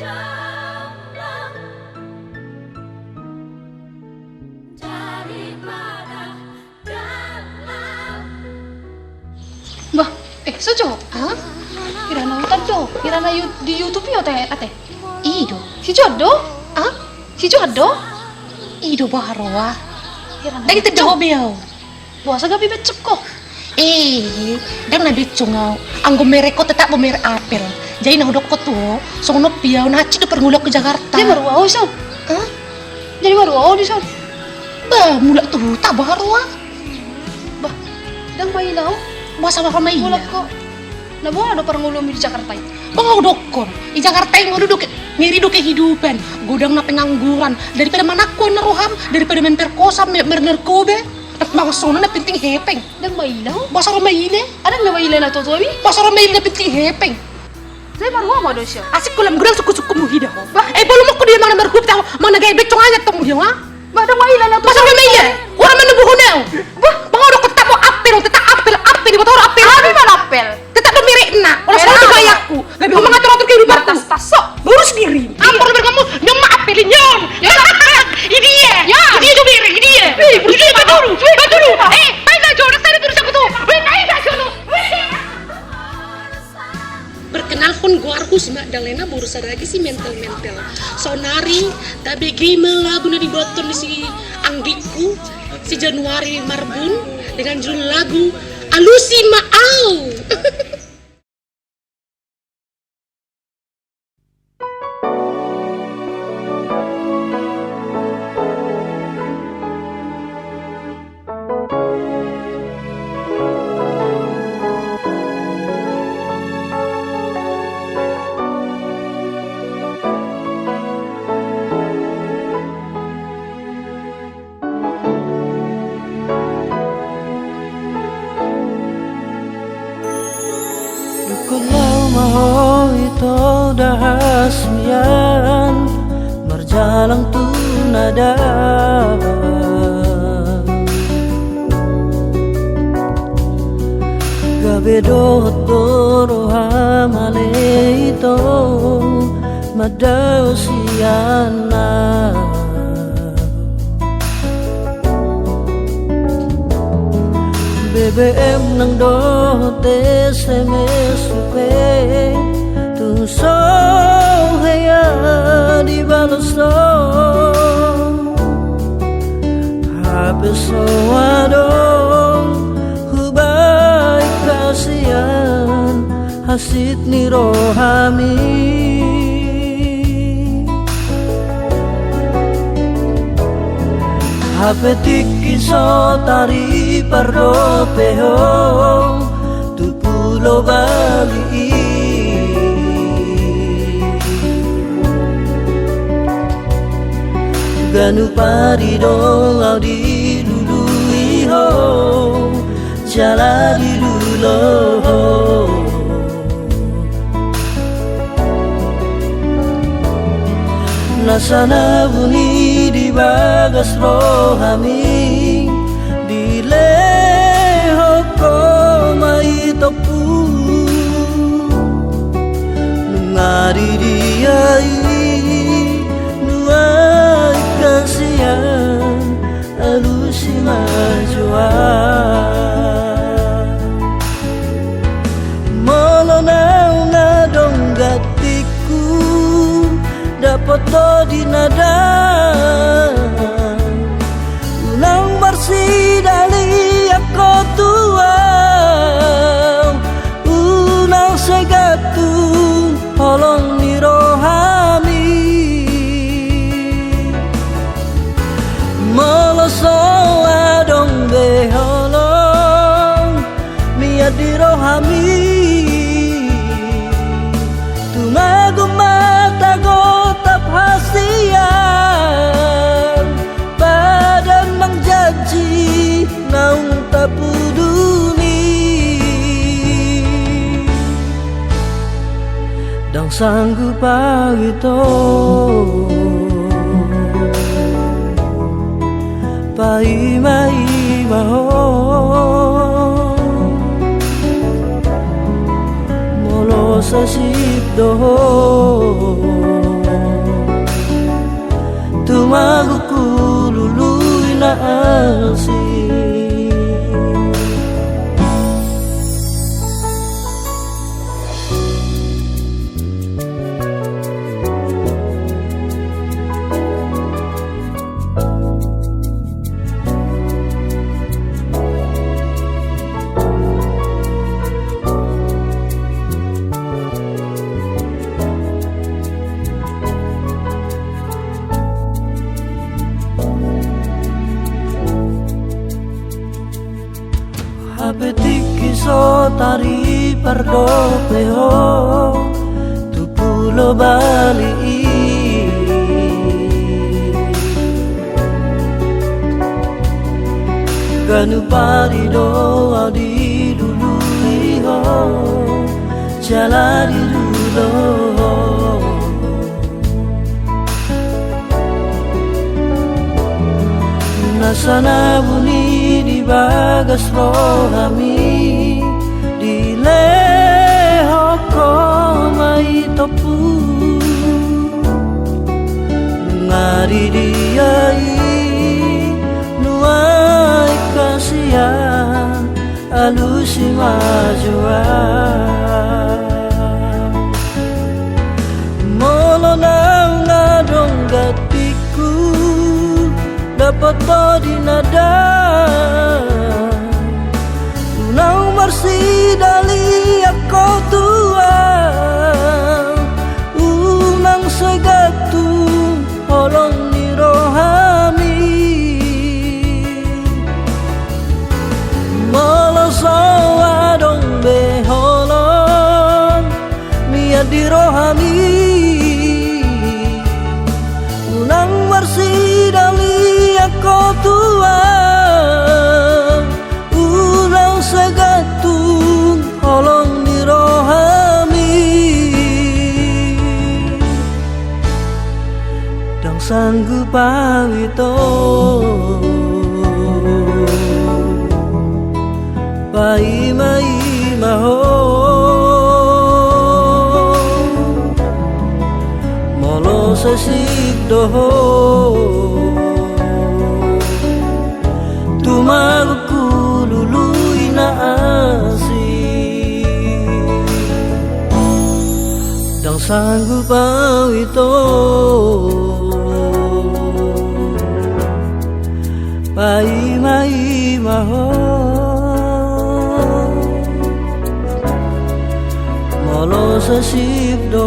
Bah, Sojo? Hah? Kirana hutan do, kirana di YouTube ya teh ate. Ido. Si Jodo? Ah? Si Jodo? Ido baharwa. Kirana. Dagi tedo biao. Buasa gabi becek kok. Dan na bitsungaw. Ang gumereko tetap bumer apel. Jadi na hudok ko to, songnop biao na chido perngulok ke Jakarta. Dia baru wow son. Hah? Jadi baru wow di son. Bah, mula tuh tak baharwa. Bah, dang mailaw. Bahasa apa mai? Mulak kok. Nabo ada perngulumi di Jakarta itu. Bang dokon, di Jakarta yang nguduk ngiri do kehidupan, godang na pengangguran, daripada manakon na roham, daripada memperkosa, mernerkobe, at mga sono na penting hepeng. Dang mailaw. Bahasa Romaine, Ada na maila na totowi? bahasa Romaine na penting hepeng. Saya baru wow do siya. Asik kulam gudang suku-suku mu hidaw. Belum aku dia mana merkup tahu, mana gaya becong aja temu dia, ha? Bah, dang maila na Bahasa Romaine, orang menubuh hunau. Bah, bang udah ketemu apel, tetap apel di motor apel. Abi mana apel? Tetap mirip na, orang selalu bayarku. Gak bisa mengatur-atur kehidupanku. Batas tasok. Baru sendiri. Apa lu kamu nyama apelin nyon? Ini dia tuh mirip, ini dia. Ini baturu. Ayo aja orang sana terus aku tuh. Ayo aja lu. Berkenal pun guarkus Mbak Dalena baru lagi si mental. Sonari, tapi game lagu na diboton si Anggiku, si Januari Marbun dengan judul lagu Alusi Maau. Kalau mau itu dahasmian Marjalang tu nada Gabe dohot doroha male itu Madausiana BBM nang dohot SMS upe Tusong haya di balasong Hape soadong hubay kasihan Hasit ni rohami Hapetik iso tari pardo peho tu pulo Bali Ganu pari dong au di dulu iho jala di dulu Nasana bunyi di bagas rohami di leho komai topu nungari diai nuai kasihan alusi majua molonau ngadong gatiku dapat di nada unang bersih dari aku tua unang segatu holong ni rohami moloso adong beholong miat di rohami tumagum mata gotap hasian badan mangjanji naung tapuduni dang sanggup pagito pai maho molo sa sipdo tumago luluy na asin. Apetiki so tari pardo peho tu pulo Bali ganu pari do adi dulu iho jalari dulu nasana buni di bagas rohami di leho ko mai topu ngari diai nuai kasihan alusi majua molo nang ngadong gatiku dapat di nada unang marsi dali ako tua unang segatu holong ni rohami malasaw adong beholong niya di rohami unang marsi dali ako tua ulang segatung holong ni rohami dang sanggup pawito pai mai maho molo sesik doho tumago luluy na asin dang sanggup ito pai mai maho molo sa sibdo